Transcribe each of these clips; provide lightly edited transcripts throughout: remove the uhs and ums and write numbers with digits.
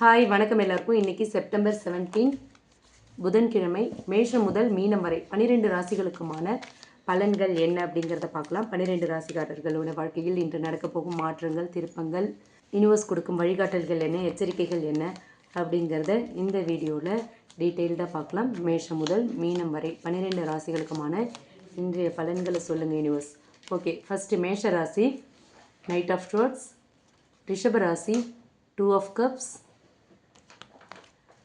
Hi வணக்கம் எல்லாருக்கும். இன்றைக்கி செப்டம்பர் 17 புதன்கிழமை. மேஷம் முதல் மீனம் வரை 12 ராசிகளுக்குமான பலன்கள் என்ன அப்படிங்கிறத பார்க்கலாம். 12 ராசிக்காரர்களோட வாழ்க்கையில் இன்று நடக்கப் போகும் மாற்றங்கள், திருப்பங்கள், யூனிவர்ஸ் கொடுக்கும் வழிகாட்டல்கள் என்ன, எச்சரிக்கைகள் என்ன அப்படிங்கிறத இந்த வீடியோவில் டீட்டெயில்டாக பார்க்கலாம். மேஷம் முதல் மீனம் வரை 12 ராசிகளுக்குமான இன்றைய பலன்களை சொல்லுங்கள் யூனிவர்ஸ். ஓகே, ஃபஸ்ட்டு மேஷ ராசி நைட் ஆஃப் ஸ்வோர்ட்ஸ், ரிஷப ராசி 2 ஆஃப் கப்ஸ்,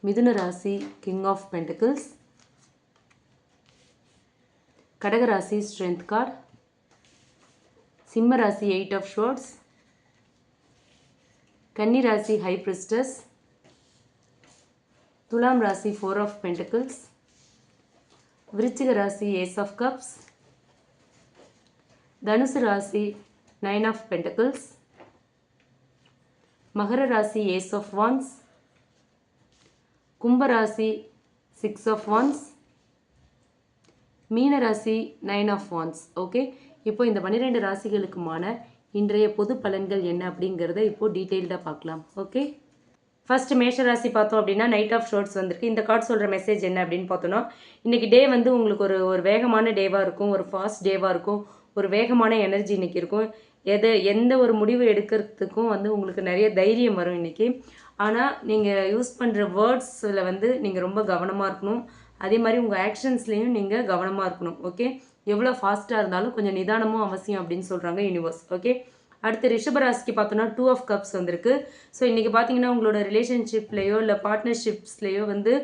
மிதுன ராசி கிங் ஆஃப் பென்டிகிள்ஸ், கடக ராசி ஸ்ட்ரென்த் கார்டு, சிம்ம ராசி 8 ஆஃப் ஸ்வோர்ட்ஸ், கன்னி ராசி ஹை பிரிஸ்டஸ், துலாம் ராசி 4 ஆஃப் பென்டிகிள்ஸ், விருச்சிக ராசி ஏஸ் ஆஃப் கப்ஸ், தனுசு ராசி 9 ஆஃப் பென்டிகிள்ஸ், மகர ராசி ஏஸ் ஆஃப் வான்ஸ், கும்பராசி 6 ஆஃப் வான்ஸ், மீன ராசி 9 ஆஃப் வான்ஸ். ஓகே, இப்போ இந்த 12 ராசிகளுக்குமான இன்றைய பொது பலன்கள் என்ன அப்படிங்கிறத இப்போ டீட்டெயில்டாக பார்க்கலாம். ஓகே, ஃபர்ஸ்ட் மேஷ ராசி பார்த்தோம் அப்படின்னா நைட் ஆஃப் ஷோர்ட்ஸ் வந்திருக்கு. இந்த கார்டு சொல்கிற மெசேஜ் என்ன அப்படின்னு பார்த்தோன்னா, இன்றைக்கி டே வந்து உங்களுக்கு ஒரு வேகமான டேவாக இருக்கும், ஒரு ஃபாஸ்ட் டேவாக இருக்கும், ஒரு வேகமான எனர்ஜி இன்றைக்கி இருக்கும். எந்த ஒரு முடிவு எடுக்கிறதுக்கும் வந்து உங்களுக்கு நிறைய தைரியம் வரும் இன்றைக்கி. ஆனால் நீங்கள் யூஸ் பண்ணுற வேர்ட்ஸில் வந்து நீங்கள் ரொம்ப கவனமாக இருக்கணும். அதே மாதிரி உங்கள் ஆக்ஷன்ஸ்லேயும் நீங்கள் கவனமாக இருக்கணும். ஓகே, எவ்வளோ ஃபாஸ்ட்டாக இருந்தாலும் கொஞ்சம் நிதானமும் அவசியம் அப்படின்னு சொல்கிறாங்க யூனிவர்ஸ். ஓகே, அடுத்து ரிஷபராசிக்கு பார்த்தோன்னா 2 ஆஃப் கப்ஸ் வந்திருக்கு. ஸோ இன்றைக்கி பார்த்தீங்கன்னா உங்களோட ரிலேஷன்ஷிப்லேயோ இல்லை பார்ட்னர்ஷிப்ஸ்லேயோ வந்து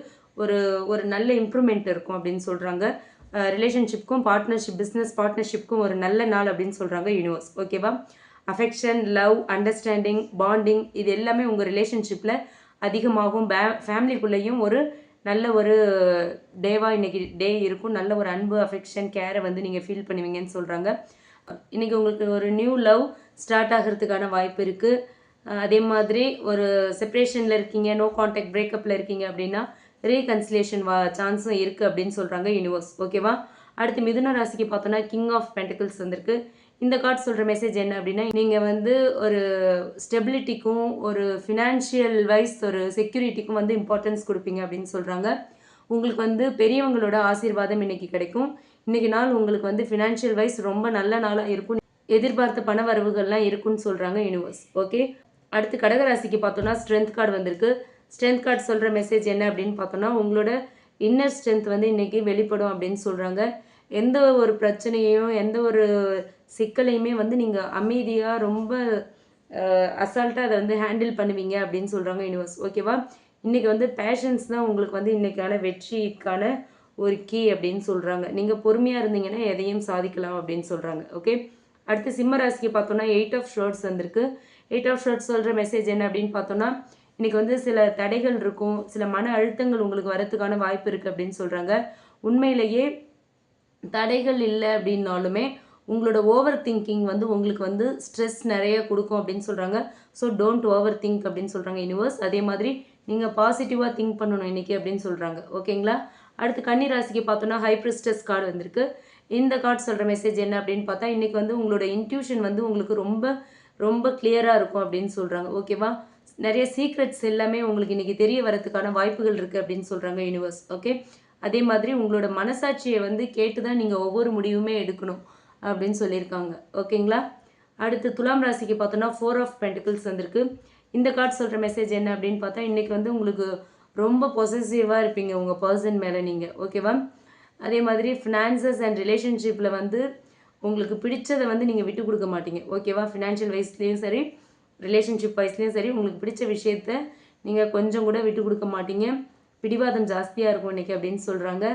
ஒரு நல்ல இம்ப்ரூவ்மெண்ட் இருக்கும் அப்படின்னு சொல்கிறாங்க. ரிலேஷன்ஷிப்க்கும் பிஸ்னஸ் பார்ட்னர்ஷிப்க்கும் ஒரு நல்ல நாள் அப்படின்னு சொல்கிறாங்க யூனிவர்ஸ். ஓகேவா, அஃபெக்ஷன், லவ், அண்டர்ஸ்டாண்டிங், பாண்டிங் இது எல்லாமே உங்கள் ரிலேஷன்ஷிப்பில் அதிகமாகும். ஃபேமிலிக்குள்ளேயும் ஒரு நல்ல ஒரு டேவாக இன்றைக்கி டே இருக்கும். நல்ல ஒரு அன்பு, அஃபெக்ஷன், கேரை வந்து நீங்கள் ஃபீல் பண்ணுவீங்கன்னு சொல்கிறாங்க. இன்றைக்கி உங்களுக்கு ஒரு நியூ லவ் ஸ்டார்ட் ஆகிறதுக்கான வாய்ப்பு இருக்குது. அதே மாதிரி ஒரு செப்ரேஷனில் இருக்கீங்க, நோ கான்டாக்ட், பிரேக்கப்பில் இருக்கீங்க அப்படின்னா ரீகன்சிலேஷன் சான்ஸும் இருக்குது அப்படின்னு சொல்கிறாங்க யூனிவர்ஸ். ஓகேவா, அடுத்து மிதுன ராசிக்கு பார்த்தோன்னா கிங் ஆஃப் பென்டிகிள்ஸ் வந்திருக்கு. இந்த கார்டு சொல்கிற மெசேஜ் என்ன அப்படின்னா, நீங்கள் வந்து ஒரு ஸ்டெபிலிட்டிக்கும் ஒரு ஃபினான்ஷியல் வைஸ் ஒரு செக்யூரிட்டிக்கும் வந்து இம்பார்ட்டன்ஸ் கொடுப்பீங்க அப்படின்னு சொல்கிறாங்க. உங்களுக்கு வந்து பெரியவங்களோட ஆசீர்வாதம் இன்றைக்கி கிடைக்கும். இன்றைக்கி நாள் உங்களுக்கு வந்து ஃபினான்ஷியல் வைஸ் ரொம்ப நல்ல நாளாக இருக்கும். எதிர்பார்த்த பண வரவுகள்லாம் இருக்குன்னு சொல்கிறாங்க யூனிவர்ஸ். ஓகே, அடுத்து கடகராசிக்கு பார்த்தோன்னா ஸ்ட்ரென்த் கார்டு வந்திருக்கு. ஸ்ட்ரென்த் கார்டு சொல்கிற மெசேஜ் என்ன அப்படின்னு பார்த்தோன்னா, உங்களோட இன்னர் ஸ்ட்ரென்த் வந்து இன்றைக்கி வெளிப்படும் அப்படின்னு சொல்கிறாங்க. எந்த ஒரு பிரச்சனையையும் எந்த ஒரு சிக்கலையுமே வந்து நீங்கள் அமைதியாக ரொம்ப அசால்ட்டாக அதை வந்து ஹேண்டில் பண்ணுவீங்க அப்படின்னு சொல்கிறாங்க யூனிவர்ஸ். ஓகேவா, இன்றைக்கி வந்து பேஷன்ஸ் தான் உங்களுக்கு வந்து இன்றைக்கான வெற்றிக்கான ஒரு கீ அப்படின்னு சொல்கிறாங்க. நீங்கள் பொறுமையாக இருந்தீங்கன்னா எதையும் சாதிக்கலாம் அப்படின்னு சொல்கிறாங்க. ஓகே, அடுத்து சிம்ம ராசிக்கு பார்த்தோன்னா 8 ஆஃப் ஷோர்ட்ஸ் வந்திருக்கு. 8 ஆஃப் ஷோர்ட்ஸ் சொல்கிற மெசேஜ் என்ன அப்படின்னு பார்த்தோன்னா, இன்றைக்கி வந்து சில தடைகள் இருக்கும், சில மன அழுத்தங்கள் உங்களுக்கு வரத்துக்கான வாய்ப்பு இருக்குது அப்படின்னு சொல்கிறாங்க. உண்மையிலேயே தடைகள் இல்லை அப்படின்னாலுமே உங்களோட ஓவர் திங்கிங் வந்து உங்களுக்கு வந்து ஸ்ட்ரெஸ் நிறைய கொடுக்கும் அப்படின்னு சொல்கிறாங்க. ஸோ டோன்ட் ஓவர் திங்க் அப்படின்னு சொல்கிறாங்க யூனிவர்ஸ். அதே மாதிரி நீங்கள் பாசிட்டிவாக திங்க் பண்ணணும் இன்றைக்கி அப்படின்னு சொல்கிறாங்க. ஓகேங்களா, அடுத்து கன்னி ராசிக்கு பார்த்தோன்னா ஹை பிரிஸ்டஸ் கார்டு வந்திருக்கு. இந்த கார்டு சொல்கிற மெசேஜ் என்ன அப்படின்னு பார்த்தா, இன்றைக்கி வந்து உங்களோட இன்ட்யூஷன் வந்து உங்களுக்கு ரொம்ப ரொம்ப கிளியராக இருக்கும் அப்படின்னு சொல்கிறாங்க. ஓகேவா, நிறைய சீக்ரெட்ஸ் எல்லாமே உங்களுக்கு இன்றைக்கி தெரிய வரதுக்கான வாய்ப்புகள் இருக்குது அப்படின்னு சொல்கிறாங்க யூனிவர்ஸ். ஓகே, அதே மாதிரி உங்களோட மனசாட்சியை வந்து கேட்டு தான் நீங்கள் ஒவ்வொரு முடிவுமே எடுக்கணும் அப்படின்னு சொல்லியிருக்காங்க. ஓகேங்களா, அடுத்து துலாம் ராசிக்கு பார்த்தோன்னா 4 ஆஃப் பென்டிகிள்ஸ் வந்திருக்கு. இந்த கார்டு சொல்கிற மெசேஜ் என்ன அப்படின்னு பார்த்தா, இன்றைக்கி வந்து உங்களுக்கு ரொம்ப பொசசிவாக இருப்பீங்க உங்கள் பர்சன் மேலே நீங்கள். ஓகேவா, அதே மாதிரி ஃபினான்சஸ் அண்ட் ரிலேஷன்ஷிப்பில் வந்து உங்களுக்கு பிடிச்சதை வந்து நீங்கள் விட்டு கொடுக்க மாட்டீங்க. ஓகேவா, ஃபினான்ஷியல் வைஸ்லேயும் சரி ரிலேஷன்ஷிப் வைஸ்லேயும் சரி உங்களுக்கு பிடிச்ச விஷயத்த நீங்கள் கொஞ்சம் கூட விட்டு கொடுக்க மாட்டீங்க. பிடிவாதம் ஜாஸ்தியாக இருக்கும் இன்றைக்கி அப்படின்னு சொல்கிறாங்க.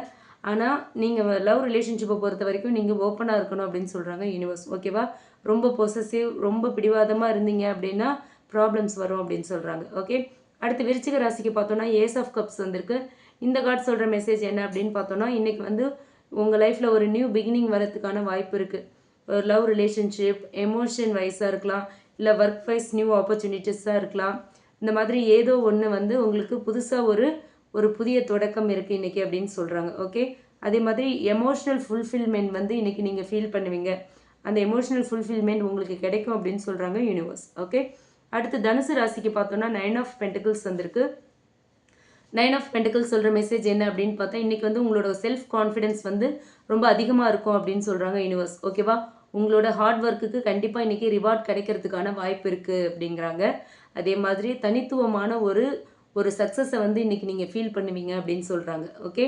ஆனால் நீங்கள் லவ் ரிலேஷன்ஷிப்பை பொறுத்த வரைக்கும் நீங்கள் ஓப்பனாக இருக்கணும் அப்படின்னு சொல்கிறாங்க யூனிவர்ஸ். ஓகேவா, ரொம்ப பொசசிவ், ரொம்ப பிடிவாதமாக இருந்தீங்க அப்படின்னா ப்ராப்ளம்ஸ் வரும் அப்படின்னு சொல்கிறாங்க. ஓகே, அடுத்து விருச்சிக ராசிக்கு பார்த்தோன்னா ஏஸ் ஆஃப் கப்ஸ் வந்திருக்கு. இந்த கார்டு சொல்கிற மெசேஜ் என்ன அப்படின்னு பார்த்தோன்னா, இன்றைக்கி வந்து உங்கள் லைஃப்பில் ஒரு நியூ பிகினிங் வரதுக்கான வாய்ப்பு இருக்குது. ஒரு லவ் ரிலேஷன்ஷிப், எமோஷன் வைஸாக இருக்கலாம், இல்லை ஒர்க் வைஸ் நியூ ஆப்பர்ச்சுனிட்டிஸாக இருக்கலாம். இந்த மாதிரி ஏதோ ஒன்று வந்து உங்களுக்கு புதுசாக ஒரு புதிய தொடக்கம் இருக்குது இன்றைக்கி அப்படின்னு சொல்கிறாங்க. ஓகே, அதே மாதிரி எமோஷ்னல் ஃபுல்ஃபில்மெண்ட் வந்து இன்றைக்கி நீங்கள் ஃபீல் பண்ணுவீங்க. அந்த எமோஷ்னல் ஃபுல்ஃபில்மெண்ட் உங்களுக்கு கிடைக்கும் அப்படின்னு சொல்கிறாங்க யூனிவர்ஸ். ஓகே, அடுத்து தனுசு ராசிக்கு பார்த்தோம்னா 9 ஆஃப் பென்டிகிள்ஸ் வந்திருக்கு. 9 ஆஃப் பென்டிகிள்ஸ் சொல்கிற மெசேஜ் என்ன அப்படின்னு பார்த்தா, இன்றைக்கி வந்து உங்களோட செல்ஃப் கான்ஃபிடென்ஸ் வந்து ரொம்ப அதிகமாக இருக்கும் அப்படின்னு சொல்கிறாங்க யூனிவர்ஸ். ஓகேவா? உங்களோட ஹார்ட் ஒர்க்குக்கு கண்டிப்பாக இன்றைக்கி ரிவார்ட் கிடைக்கிறதுக்கான வாய்ப்பு இருக்குது அப்படிங்கிறாங்க. அதே மாதிரி தனித்துவமான ஒரு சக்ஸஸை வந்து இன்றைக்கி நீங்கள் ஃபீல் பண்ணுவீங்க அப்படின்னு சொல்கிறாங்க. ஓகே,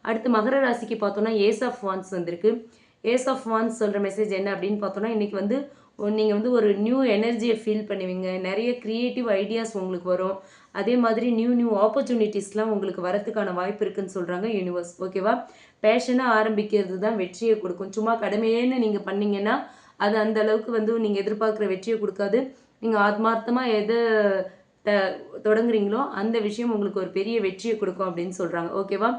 அடுத்து மகர ராசிக்கு பார்த்தோன்னா ஏஸ் ஆஃப் வான்ஸ் வந்திருக்கு. ஏஸ் ஆஃப் வான்ஸ் சொல்கிற மெசேஜ் என்ன அப்படின்னு பார்த்தோன்னா, இன்றைக்கி வந்து நீங்கள் வந்து ஒரு நியூ எனர்ஜியை ஃபீல் பண்ணுவீங்க. நிறைய க்ரியேட்டிவ் ஐடியாஸ் உங்களுக்கு வரும். அதே மாதிரி நியூ ஆப்பர்ச்சுனிட்டிஸ்லாம் உங்களுக்கு வரத்துக்கான வாய்ப்பு இருக்குன்னு சொல்கிறாங்க யூனிவர்ஸ். ஓகேவா? பேஷனாக ஆரம்பிக்கிறது தான் வெற்றியை கொடுக்கும். சும்மா கடமையேன்னு நீங்கள் பண்ணீங்கன்னா அது அந்த அளவுக்கு வந்து நீங்கள் எதிர்பார்க்குற வெற்றியை கொடுக்காது. நீங்கள் ஆத்மார்த்தமாக எதை தொடங்குறீங்களோ அந்த விஷயம் உங்களுக்கு ஒரு பெரிய வெற்றியை கொடுக்கும் அப்படின்னு சொல்கிறாங்க. ஓகேவா?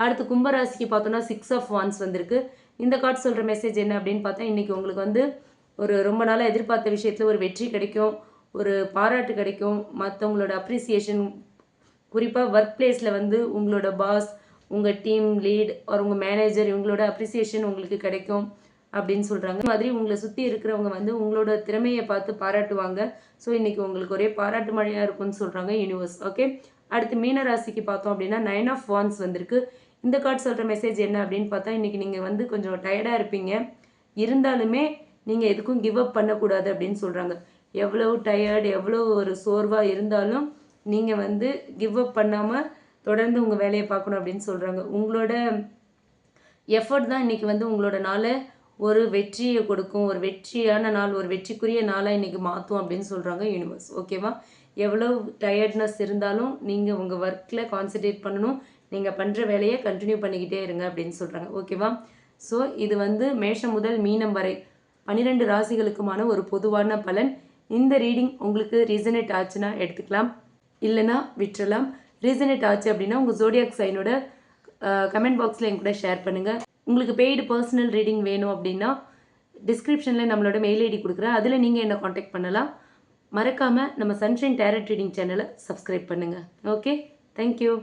அடுத்து கும்பராசிக்கு பார்த்தோன்னா 6 ஆஃப் வான்ஸ் வந்திருக்கு. இந்த கார்டு சொல்கிற மெசேஜ் என்ன அப்படின்னு பார்த்தா, இன்றைக்கி உங்களுக்கு வந்து ஒரு ரொம்ப நாளாக எதிர்பார்த்த விஷயத்தில் ஒரு வெற்றி கிடைக்கும், ஒரு பாராட்டு கிடைக்கும், மற்றவங்களோட அப்ரிசியேஷன், குறிப்பாக ஒர்க் பிளேஸில் வந்து உங்களோட பாஸ், உங்கள் டீம் லீட் ஒரு உங்கள் மேனேஜர் இவங்களோட அப்ரிசியேஷன் உங்களுக்கு கிடைக்கும் அப்படின்னு சொல்கிறாங்க. மாதிரி உங்களை சுற்றி இருக்கிறவங்க வந்து உங்களோட திறமையை பார்த்து பாராட்டுவாங்க. ஸோ இன்றைக்கி உங்களுக்கு ஒரே பாராட்டு மழையாக இருக்கும்னு சொல்கிறாங்க யூனிவர்ஸ். ஓகே, அடுத்து மீன ராசிக்கு பார்த்தோம் அப்படின்னா 9 ஆஃப் வான்ஸ் வந்திருக்கு. இந்த கார்டு சொல்கிற மெசேஜ் என்ன அப்படின்னு பார்த்தா, இன்றைக்கி நீங்கள் வந்து கொஞ்சம் டயர்டாக இருப்பீங்க, இருந்தாலுமே நீங்கள் எதுக்கும் கிவ் அப் பண்ணக்கூடாது அப்படின்னு சொல்கிறாங்க. எவ்வளோ டயர்டு எவ்வளோ ஒரு சோர்வாக இருந்தாலும் நீங்கள் வந்து கிவ் அப் பண்ணாமல் தொடர்ந்து உங்கள் வேலையை பார்க்கணும் அப்படின்னு சொல்கிறாங்க. உங்களோட எஃபர்ட் தான் இன்றைக்கி வந்து உங்களோட நாளை ஒரு வெற்றியை கொடுக்கும், ஒரு வெற்றியான நாள், ஒரு வெற்றிக்குரிய நாளாக இன்றைக்கி மாற்றும் அப்படின்னு சொல்கிறாங்க யூனிவர்ஸ். ஓகேவா? எவ்வளோ டயர்ட்னஸ் இருந்தாலும் நீங்கள் உங்கள் ஒர்க்கில் கான்சன்ட்ரேட் பண்ணணும், நீங்கள் பண்ணுற வேலையை கண்டினியூ பண்ணிக்கிட்டே இருங்க அப்படின்னு சொல்கிறாங்க. ஓகேவா? ஸோ இது வந்து மேஷம் முதல் மீனம் வரை 12 ராசிகளுக்குமான ஒரு பொதுவான பலன். இந்த ரீடிங் உங்களுக்கு ரீசனேட் ஆச்சுன்னா எடுத்துக்கலாம், இல்லைனா விட்டுறலாம். ரீசனேட் ஆச்சு அப்படின்னா உங்கள் ஜோடியாக் சைனோட கமெண்ட் பாக்ஸில் என் கூட ஷேர் பண்ணுங்கள். உங்களுக்கு பெய்டு பர்சனல் ரீடிங் வேணும் அப்படின்னா டிஸ்கிரிப்ஷனில் நம்மளோட மெயில் ஐடி கொடுக்குறேன், அதில் நீங்கள் என்னை காண்டாக்ட் பண்ணலாம். மறக்காமல் நம்ம சன்ஷைன் டேரட் ரீடிங் சேனலை சப்ஸ்கிரைப் பண்ணுங்கள். Okay, thank you.